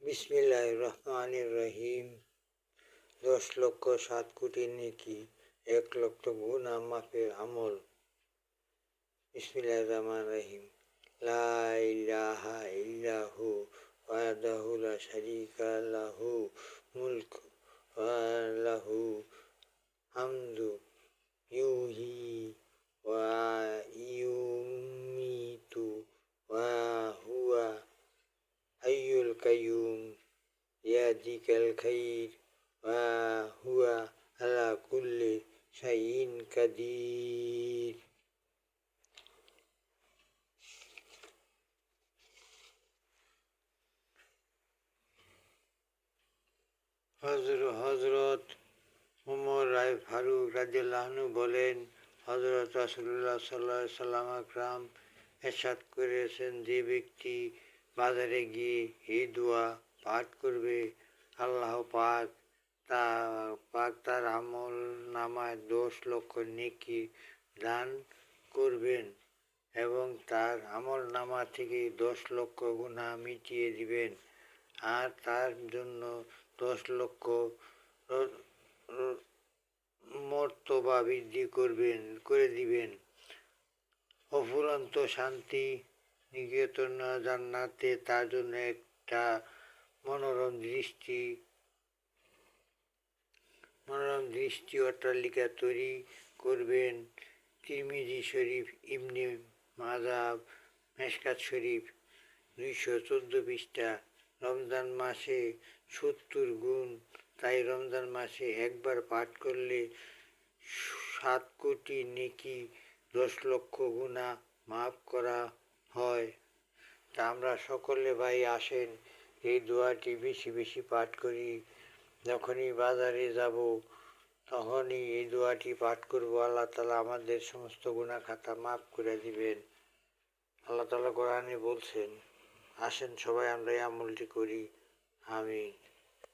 বিসমিল্লাহির রহমানির রহিম। 10,07,000,000 নেকি, 1,00,000 গুনাহ মাফের আমল। বিসমিল্লাহির রহমানির রহিম। লা ইলাহা ইল্লাহু ওয়াহদাহু লা শারীকা লাহু মুলকু ওয়া লাহু হামদু ইউহয়ী ওয়া ইউমীতু ওয়া হুয়া হাইয়ুল কাইয়্যুম বিয়াদিহিল খায়র ওয়া হুয়া আলা কুল্লি শাইইন কাদির। হযরত ওমর ফারুক রাদিয়াল্লাহু আনহু বলেন, হযরত রাসূলুল্লাহ সাল্লাল্লাহু আলাইহি ওয়াসাল্লাম আকরাম ইরশাদ করেছেন, যে ব্যক্তি বাজারে গিয়ে এই দোয়া পাঠ করবে, আল্লাহ পাক তার আমল নামায় 10,00,000 নেকি দান করবেন এবং তার আমল নামা থেকে 10,00,000 গুনাহ মিটিয়ে দিবেন আর তার জন্য 10,00,000 মর্তবা বৃদ্ধি করে দিবেন। অফুরন্ত শান্তি নিকেতন জান্নাতে তার জন্য একটা মনোরম দৃষ্টি অট্টালিকা তৈরি করবেন। তিরমিজি শরীফ, ইবনে মাজাহ, মেশকাত শরীফ, 214 পৃষ্ঠা। রমজান মাসে 70 গুণ, তাই রমজান মাসে একবার পাঠ করলে 7,000,000 নেকি, 10,00,000 গুনাহ মাফ করা হয়। তা আমরা সকলে ভাই আসেন এই দোয়াটি বেশি বেশি পাঠ করি। যখনই বাজারে যাব তখনই এই দোয়াটি পাঠ করব। আল্লাহ তাআলা আমাদের সমস্ত গুনাহ খাতা মাফ করে দিবেন। আল্লাহ তাআলা কোরআনে বলছেন, আসেন সবাই আমরা এই আমলটি করি। আমিন।